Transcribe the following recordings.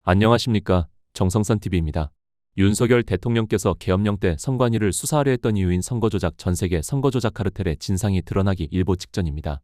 안녕하십니까. 정성선TV입니다. 윤석열 대통령께서 계엄령 때 선관위를 수사하려 했던 이유인 선거조작, 전세계 선거조작 카르텔의 진상이 드러나기 일보 직전입니다.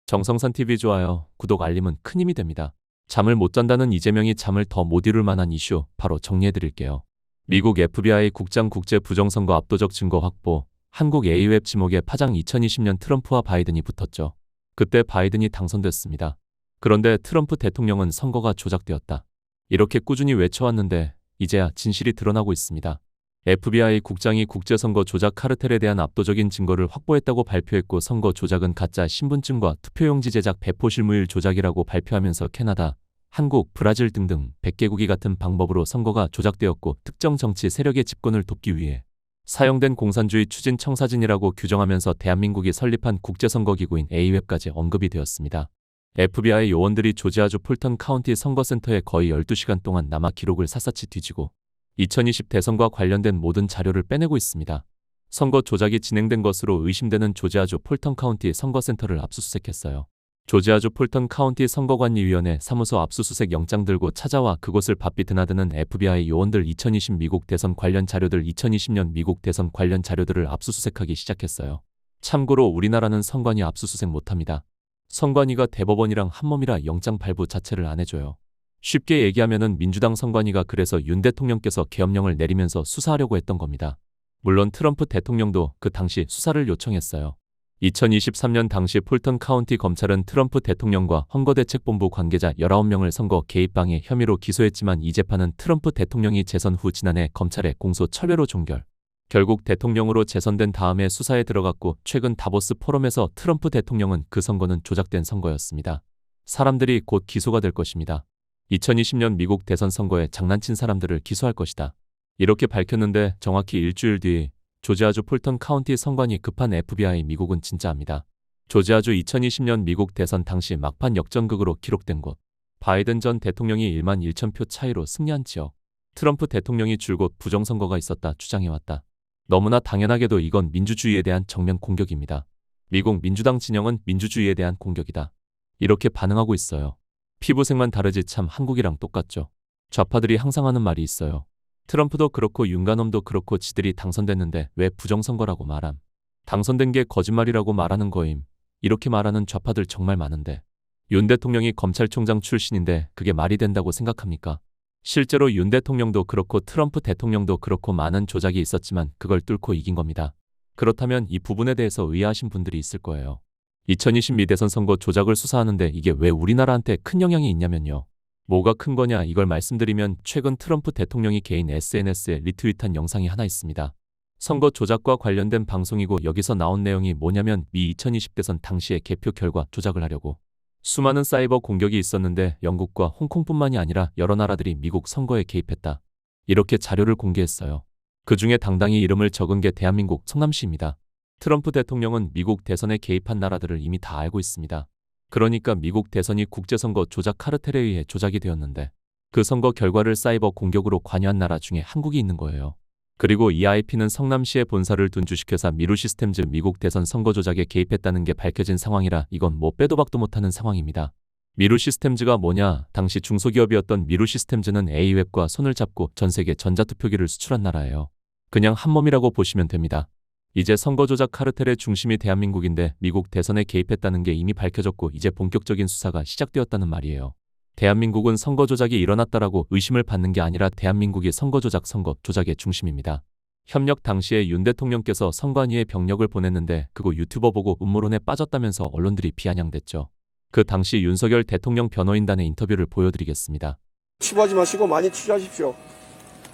정성선TV 좋아요, 구독, 알림은 큰 힘이 됩니다. 잠을 못 잔다는 이재명이 잠을 더 못 이룰 만한 이슈 바로 정리해드릴게요. 미국 FBI 국장 국제 부정선거 압도적 증거 확보, 한국 A웹 지목의 파장. 2020년 트럼프와 바이든이 붙었죠. 그때 바이든이 당선됐습니다. 그런데 트럼프 대통령은 선거가 조작되었다, 이렇게 꾸준히 외쳐왔는데 이제야 진실이 드러나고 있습니다. FBI 국장이 국제선거 조작 카르텔에 대한 압도적인 증거를 확보했다고 발표했고, 선거 조작은 가짜 신분증과 투표용지 제작, 배포 실무일 조작이라고 발표하면서 캐나다, 한국, 브라질 등등 100개국이 같은 방법으로 선거가 조작되었고, 특정 정치 세력의 집권을 돕기 위해 사용된 공산주의 추진 청사진이라고 규정하면서 대한민국이 설립한 국제선거기구인 A웹까지 언급이 되었습니다. FBI 요원들이 조지아주 풀턴 카운티 선거센터에 거의 12시간 동안 남아 기록을 샅샅이 뒤지고 2020 대선과 관련된 모든 자료를 빼내고 있습니다. 선거 조작이 진행된 것으로 의심되는 조지아주 풀턴 카운티 선거센터를 압수수색했어요. 조지아주 풀턴 카운티 선거관리위원회 사무소 압수수색 영장 들고 찾아와 그곳을 바삐 드나드는 FBI 요원들. 2020 미국 대선 관련 자료들, 2020년 미국 대선 관련 자료들을 압수수색하기 시작했어요. 참고로 우리나라는 선관위 압수수색 못합니다. 선관위가 대법원이랑 한몸이라 영장 발부 자체를 안 해줘요. 쉽게 얘기하면은 민주당 선관위가 그래서 윤 대통령께서 계엄령을 내리면서 수사하려고 했던 겁니다. 물론 트럼프 대통령도 그 당시 수사를 요청했어요. 2023년 당시 풀턴 카운티 검찰은 트럼프 대통령과 선거대책본부 관계자 19명을 선거 개입방해 혐의로 기소했지만 이 재판은 트럼프 대통령이 재선 후 지난해 검찰의 공소 철회로 종결. 결국 대통령으로 재선된 다음에 수사에 들어갔고, 최근 다보스 포럼에서 트럼프 대통령은 그 선거는 조작된 선거였습니다, 사람들이 곧 기소가 될 것입니다, 2020년 미국 대선 선거에 장난친 사람들을 기소할 것이다, 이렇게 밝혔는데 정확히 일주일 뒤 조지아주 풀턴 카운티 선관위 급한 FBI 미국은 진짜합니다. 조지아주 2020년 미국 대선 당시 막판 역전극으로 기록된 곳, 바이든 전 대통령이 1만 1천 표 차이로 승리한 지역, 트럼프 대통령이 줄곧 부정선거가 있었다 주장해왔다. 너무나 당연하게도 이건 민주주의에 대한 정면 공격입니다. 미국 민주당 진영은 민주주의에 대한 공격이다, 이렇게 반응하고 있어요. 피부색만 다르지 참 한국이랑 똑같죠. 좌파들이 항상 하는 말이 있어요. 트럼프도 그렇고 윤가놈도 그렇고 지들이 당선됐는데 왜 부정선거라고 말함. 당선된 게 거짓말이라고 말하는 거임. 이렇게 말하는 좌파들 정말 많은데 윤 대통령이 검찰총장 출신인데 그게 말이 된다고 생각합니까? 실제로 윤 대통령도 그렇고 트럼프 대통령도 그렇고 많은 조작이 있었지만 그걸 뚫고 이긴 겁니다. 그렇다면 이 부분에 대해서 의아하신 분들이 있을 거예요. 2020 미 대선 선거 조작을 수사하는데 이게 왜 우리나라한테 큰 영향이 있냐면요. 뭐가 큰 거냐 이걸 말씀드리면, 최근 트럼프 대통령이 개인 SNS에 리트윗한 영상이 하나 있습니다. 선거 조작과 관련된 방송이고, 여기서 나온 내용이 뭐냐면 미 2020 대선 당시의 개표 결과 조작을 하려고 수많은 사이버 공격이 있었는데 영국과 홍콩뿐만이 아니라 여러 나라들이 미국 선거에 개입했다, 이렇게 자료를 공개했어요. 그 중에 당당히 이름을 적은 게 대한민국 성남시입니다. 트럼프 대통령은 미국 대선에 개입한 나라들을 이미 다 알고 있습니다. 그러니까 미국 대선이 국제선거 조작 카르텔에 의해 조작이 되었는데 그 선거 결과를 사이버 공격으로 관여한 나라 중에 한국이 있는 거예요. 그리고 이 IP는 성남시에 본사를 둔 주식회사 미루시스템즈 미국 대선 선거 조작에 개입했다는 게 밝혀진 상황이라 이건 뭐 빼도 박도 못하는 상황입니다. 미루시스템즈가 뭐냐, 당시 중소기업이었던 미루시스템즈는 A웹과 손을 잡고 전세계 전자투표기를 수출한 나라예요. 그냥 한몸이라고 보시면 됩니다. 이제 선거 조작 카르텔의 중심이 대한민국인데 미국 대선에 개입했다는 게 이미 밝혀졌고 이제 본격적인 수사가 시작되었다는 말이에요. 대한민국은 선거 조작이 일어났다라고 의심을 받는 게 아니라 대한민국이 선거 조작의 중심입니다. 협력 당시에 윤 대통령께서 선관위에 병력을 보냈는데 그거 유튜버 보고 음모론에 빠졌다면서 언론들이 비아냥댔죠. 그 당시 윤석열 대통령 변호인단의 인터뷰를 보여드리겠습니다. 치부하지 마시고 많이 취재하십시오.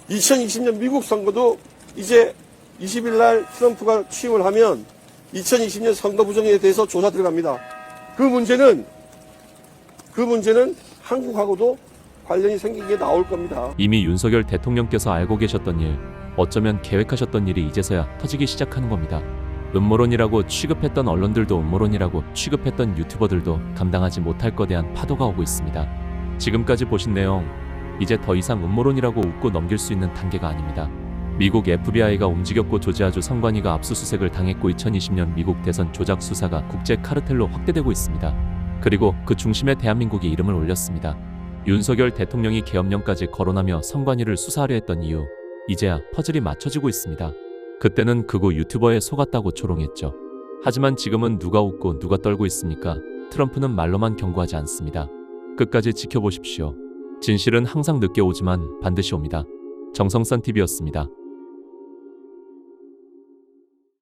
2020년 미국 선거도 이제 20일 날 트럼프가 취임을 하면 2020년 선거 부정에 대해서 조사 들어갑니다. 그 문제는 한국하고도 관련이 생긴 게 나올 겁니다. 이미 윤석열 대통령께서 알고 계셨던 일, 어쩌면 계획하셨던 일이 이제서야 터지기 시작하는 겁니다. 음모론이라고 취급했던 언론들도 음모론이라고 취급했던 유튜버들도 감당하지 못할 것에 대한 파도가 오고 있습니다. 지금까지 보신 내용, 이제 더 이상 음모론이라고 웃고 넘길 수 있는 단계가 아닙니다. 미국 FBI가 움직였고 조지아주 선관위가 압수수색을 당했고 2020년 미국 대선 조작 수사가 국제 카르텔로 확대되고 있습니다. 그리고 그 중심에 대한민국이 이름을 올렸습니다. 윤석열 대통령이 계엄령까지 거론하며 선관위를 수사하려 했던 이유, 이제야 퍼즐이 맞춰지고 있습니다. 그때는 극우 유튜버에 속았다고 조롱했죠. 하지만 지금은 누가 웃고 누가 떨고 있습니까? 트럼프는 말로만 경고하지 않습니다. 끝까지 지켜보십시오. 진실은 항상 늦게 오지만 반드시 옵니다. 정성선 TV였습니다.